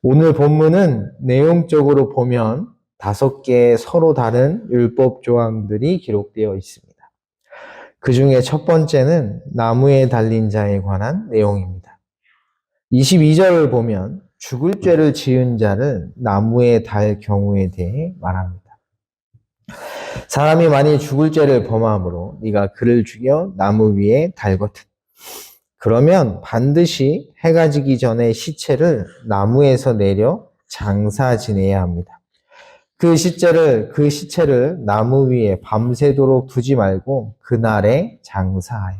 오늘 본문은 내용적으로 보면 5개의 서로 다른 율법 조항들이 기록되어 있습니다. 그 중에 첫 번째는 나무에 달린 자에 관한 내용입니다. 22절을 보면 죽을 죄를 지은 자를 나무에 달 경우에 대해 말합니다. 사람이 만일 죽을 죄를 범함으로 네가 그를 죽여 나무 위에 달거든. 그러면 반드시 해가 지기 전에 시체를 나무에서 내려 장사 지내야 합니다. 그 시체를 나무 위에 밤새도록 두지 말고 그날에 장사하여.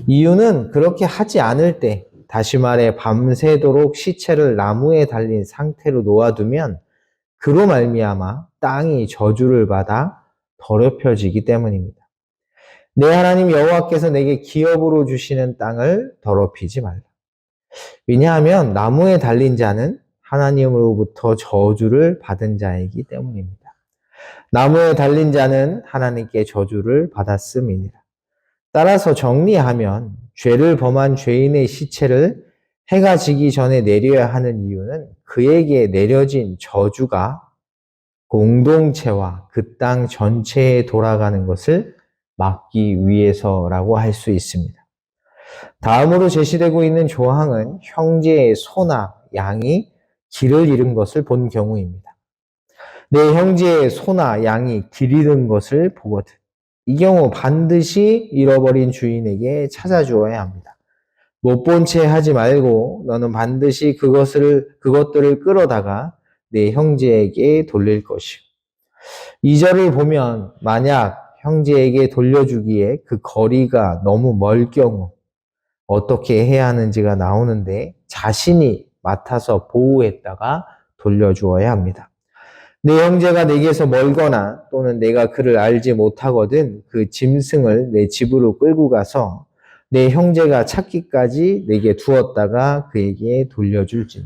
이유는 그렇게 하지 않을 때, 다시 말해 밤새도록 시체를 나무에 달린 상태로 놓아두면 그로 말미암아 땅이 저주를 받아 더럽혀지기 때문입니다. 내 하나님 여호와께서 내게 기업으로 주시는 땅을 더럽히지 말라. 왜냐하면 나무에 달린 자는 하나님으로부터 저주를 받은 자이기 때문입니다. 나무에 달린 자는 하나님께 저주를 받았음이니라. 따라서 정리하면 죄를 범한 죄인의 시체를 해가 지기 전에 내려야 하는 이유는 그에게 내려진 저주가 공동체와 그 땅 전체에 돌아가는 것을 막기 위해서라고 할 수 있습니다. 다음으로 제시되고 있는 조항은 형제의 소나 양이 길을 잃은 것을 본 경우입니다. 내 형제의 소나 양이 길 잃은 것을 보거든. 이 경우 반드시 잃어버린 주인에게 찾아주어야 합니다. 못 본 채 하지 말고 너는 반드시 그것들을 끌어다가 내 형제에게 돌릴 것이요. 2절을 보면 만약 형제에게 돌려주기에 그 거리가 너무 멀 경우 어떻게 해야 하는지가 나오는데 자신이 맡아서 보호했다가 돌려주어야 합니다. 내 형제가 내게서 멀거나 또는 내가 그를 알지 못하거든 그 짐승을 내 집으로 끌고 가서 내 형제가 찾기까지 내게 두었다가 그에게 돌려줄지니.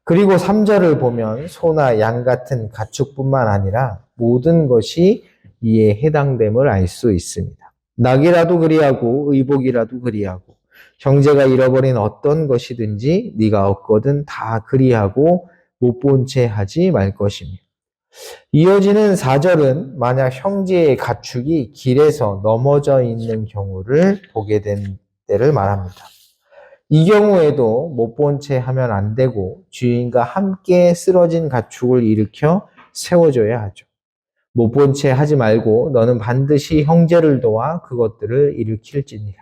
그리고 3절을 보면 소나 양 같은 가축뿐만 아니라 모든 것이 이에 해당됨을 알 수 있습니다. 낙이라도 그리하고 의복이라도 그리하고 형제가 잃어버린 어떤 것이든지 네가 얻거든 다 그리하고 못 본 채 하지 말 것이며. 이어지는 4절은 만약 형제의 가축이 길에서 넘어져 있는 경우를 보게 된 때를 말합니다. 이 경우에도 못 본 채 하면 안 되고 주인과 함께 쓰러진 가축을 일으켜 세워줘야 하죠. 못 본 채 하지 말고 너는 반드시 형제를 도와 그것들을 일으킬지니라.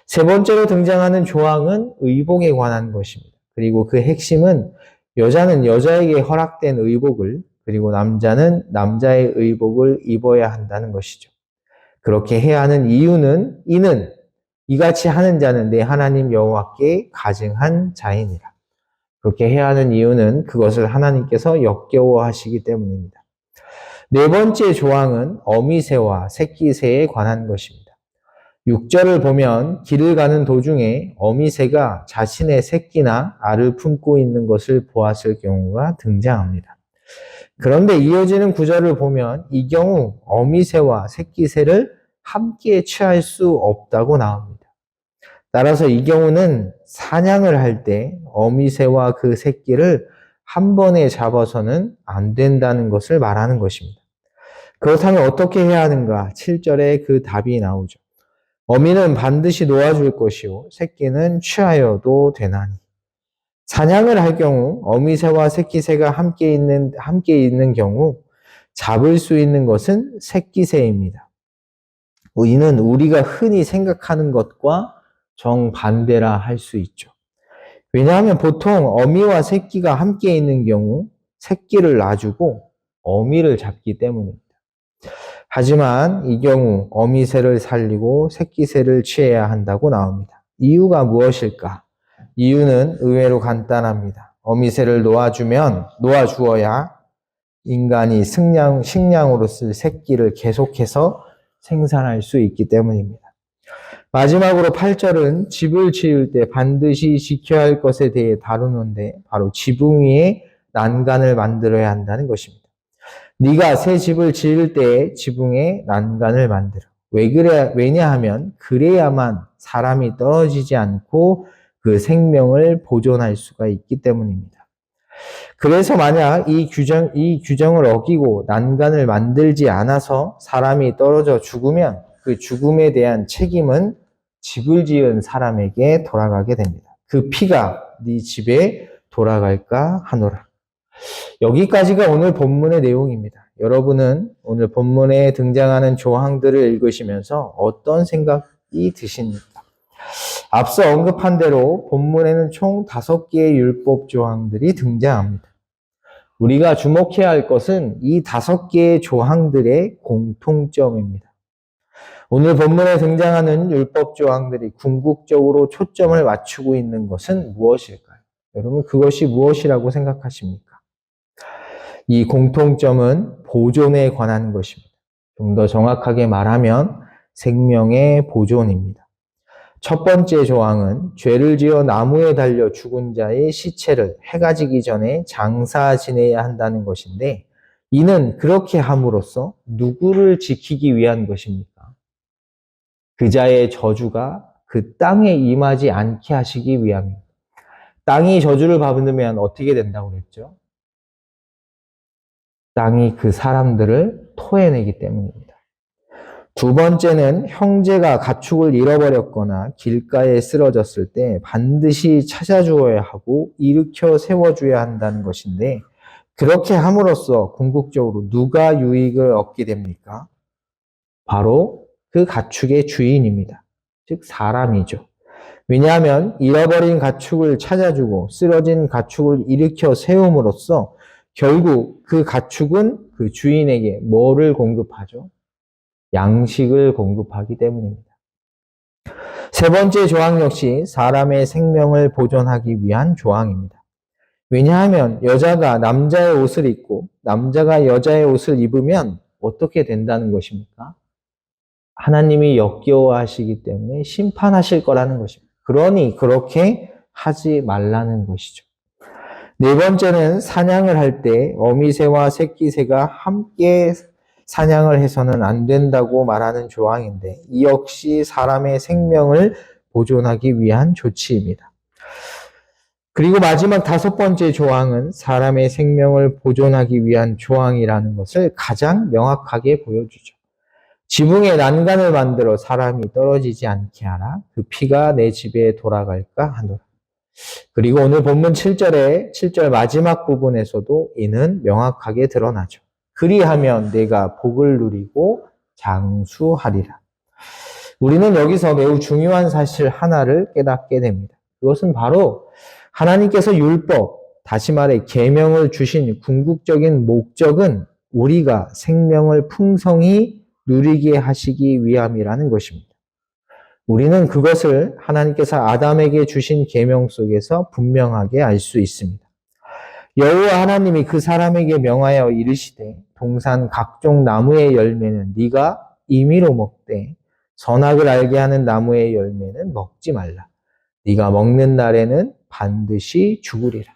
세 번째로 등장하는 조항은 의복에 관한 것입니다. 그리고 그 핵심은 여자는 여자에게 허락된 의복을, 그리고 남자는 남자의 의복을 입어야 한다는 것이죠. 그렇게 해야 하는 이유는 이같이 하는 자는 내 하나님 여호와께 가증한 자이니라. 그렇게 해야 하는 이유는 그것을 하나님께서 역겨워하시기 때문입니다. 네 번째 조항은 어미새와 새끼새에 관한 것입니다. 6절을 보면 길을 가는 도중에 어미새가 자신의 새끼나 알을 품고 있는 것을 보았을 경우가 등장합니다. 그런데 이어지는 9절을 보면 이 경우 어미새와 새끼새를 함께 취할 수 없다고 나옵니다. 따라서 이 경우는 사냥을 할 때 어미새와 그 새끼를 한 번에 잡아서는 안 된다는 것을 말하는 것입니다. 그렇다면 어떻게 해야 하는가? 7절에 그 답이 나오죠. 어미는 반드시 놓아줄 것이요 새끼는 취하여도 되나니. 사냥을 할 경우 어미새와 새끼새가 함께 있는 경우 잡을 수 있는 것은 새끼새입니다. 이는 우리가 흔히 생각하는 것과 정반대라 할 수 있죠. 왜냐하면 보통 어미와 새끼가 함께 있는 경우 새끼를 놔주고 어미를 잡기 때문입니다. 하지만 이 경우 어미새를 살리고 새끼새를 취해야 한다고 나옵니다. 이유가 무엇일까? 이유는 의외로 간단합니다. 어미새를 놓아주어야 인간이 식량으로 쓸 새끼를 계속해서 생산할 수 있기 때문입니다. 마지막으로 8절은 집을 지을 때 반드시 지켜야 할 것에 대해 다루는데 바로 지붕 위에 난간을 만들어야 한다는 것입니다. 네가 새 집을 지을 때 지붕에 난간을 만들어. 왜냐하면 그래야만 사람이 떨어지지 않고 그 생명을 보존할 수가 있기 때문입니다. 그래서 만약 이 규정을 어기고 난간을 만들지 않아서 사람이 떨어져 죽으면 그 죽음에 대한 책임은 집을 지은 사람에게 돌아가게 됩니다. 그 피가 네 집에 돌아갈까 하노라. 여기까지가 오늘 본문의 내용입니다. 여러분은 오늘 본문에 등장하는 조항들을 읽으시면서 어떤 생각이 드십니까? 앞서 언급한 대로 본문에는 총 5개의 율법 조항들이 등장합니다. 우리가 주목해야 할 것은 이 5개의 조항들의 공통점입니다. 오늘 본문에 등장하는 율법 조항들이 궁극적으로 초점을 맞추고 있는 것은 무엇일까요? 여러분, 그것이 무엇이라고 생각하십니까? 이 공통점은 보존에 관한 것입니다. 좀 더 정확하게 말하면 생명의 보존입니다. 첫 번째 조항은 죄를 지어 나무에 달려 죽은 자의 시체를 해가 지기 전에 장사 지내야 한다는 것인데, 이는 그렇게 함으로써 누구를 지키기 위한 것입니까? 그 자의 저주가 그 땅에 임하지 않게 하시기 위함입니다. 땅이 저주를 받으면 어떻게 된다고 그랬죠? 땅이 그 사람들을 토해내기 때문입니다. 두 번째는 형제가 가축을 잃어버렸거나 길가에 쓰러졌을 때 반드시 찾아주어야 하고 일으켜 세워줘야 한다는 것인데, 그렇게 함으로써 궁극적으로 누가 유익을 얻게 됩니까? 바로 그 가축의 주인입니다. 즉 사람이죠. 왜냐하면 잃어버린 가축을 찾아주고 쓰러진 가축을 일으켜 세움으로써 결국 그 가축은 그 주인에게 뭐를 공급하죠? 양식을 공급하기 때문입니다. 세 번째 조항 역시 사람의 생명을 보존하기 위한 조항입니다. 왜냐하면 여자가 남자의 옷을 입고 남자가 여자의 옷을 입으면 어떻게 된다는 것입니까? 하나님이 역겨워하시기 때문에 심판하실 거라는 것입니다. 그러니 그렇게 하지 말라는 것이죠. 네 번째는 사냥을 할 때 어미새와 새끼새가 함께 사냥을 해서는 안 된다고 말하는 조항인데, 이 역시 사람의 생명을 보존하기 위한 조치입니다. 그리고 마지막 5번째 조항은 사람의 생명을 보존하기 위한 조항이라는 것을 가장 명확하게 보여주죠. 지붕에 난간을 만들어 사람이 떨어지지 않게 하라. 그 피가 내 집에 돌아갈까 하노라. 그리고 오늘 본문 7절 마지막 부분에서도 이는 명확하게 드러나죠. 그리하면 내가 복을 누리고 장수하리라. 우리는 여기서 매우 중요한 사실 하나를 깨닫게 됩니다. 그것은 바로 하나님께서 율법, 다시 말해 계명을 주신 궁극적인 목적은 우리가 생명을 풍성히 누리게 하시기 위함이라는 것입니다. 우리는 그것을 하나님께서 아담에게 주신 계명 속에서 분명하게 알 수 있습니다. 여호와 하나님이 그 사람에게 명하여 이르시되 동산 각종 나무의 열매는 네가 임의로 먹되 선악을 알게 하는 나무의 열매는 먹지 말라. 네가 먹는 날에는 반드시 죽으리라.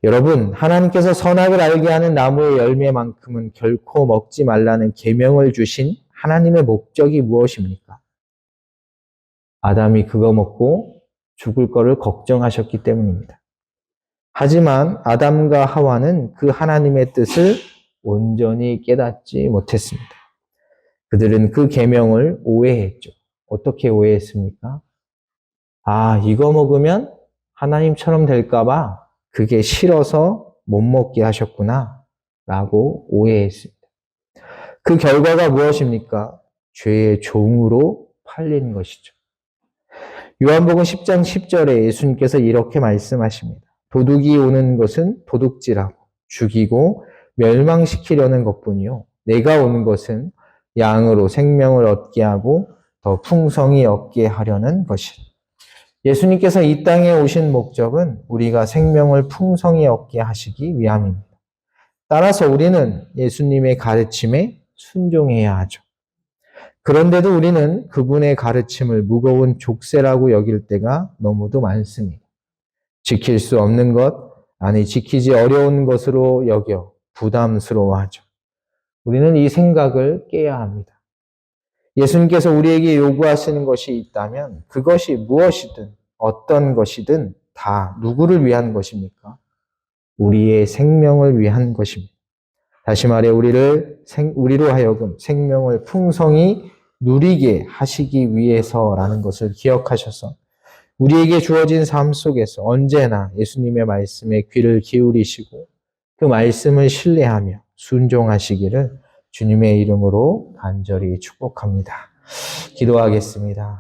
여러분, 하나님께서 선악을 알게 하는 나무의 열매만큼은 결코 먹지 말라는 계명을 주신 하나님의 목적이 무엇입니까? 아담이 그거 먹고 죽을 거를 걱정하셨기 때문입니다. 하지만 아담과 하와는 그 하나님의 뜻을 온전히 깨닫지 못했습니다. 그들은 그 계명을 오해했죠. 어떻게 오해했습니까? 아, 이거 먹으면 하나님처럼 될까 봐 그게 싫어서 못 먹게 하셨구나 라고 오해했습니다. 그 결과가 무엇입니까? 죄의 종으로 팔린 것이죠. 요한복음 10장 10절에 예수님께서 이렇게 말씀하십니다. 도둑이 오는 것은 도둑질하고 죽이고 멸망시키려는 것뿐이요. 내가 오는 것은 양으로 생명을 얻게 하고 더 풍성히 얻게 하려는 것이라. 예수님께서 이 땅에 오신 목적은 우리가 생명을 풍성히 얻게 하시기 위함입니다. 따라서 우리는 예수님의 가르침에 순종해야 하죠. 그런데도 우리는 그분의 가르침을 무거운 족쇄라고 여길 때가 너무도 많습니다. 지킬 수 없는 것, 아니 지키지 어려운 것으로 여겨 부담스러워하죠. 우리는 이 생각을 깨야 합니다. 예수님께서 우리에게 요구하시는 것이 있다면 그것이 무엇이든 어떤 것이든 다 누구를 위한 것입니까? 우리의 생명을 위한 것입니다. 다시 말해 우리로 하여금 생명을 풍성히 누리게 하시기 위해서라는 것을 기억하셔서 우리에게 주어진 삶 속에서 언제나 예수님의 말씀에 귀를 기울이시고 그 말씀을 신뢰하며 순종하시기를 주님의 이름으로 간절히 축복합니다. 기도하겠습니다.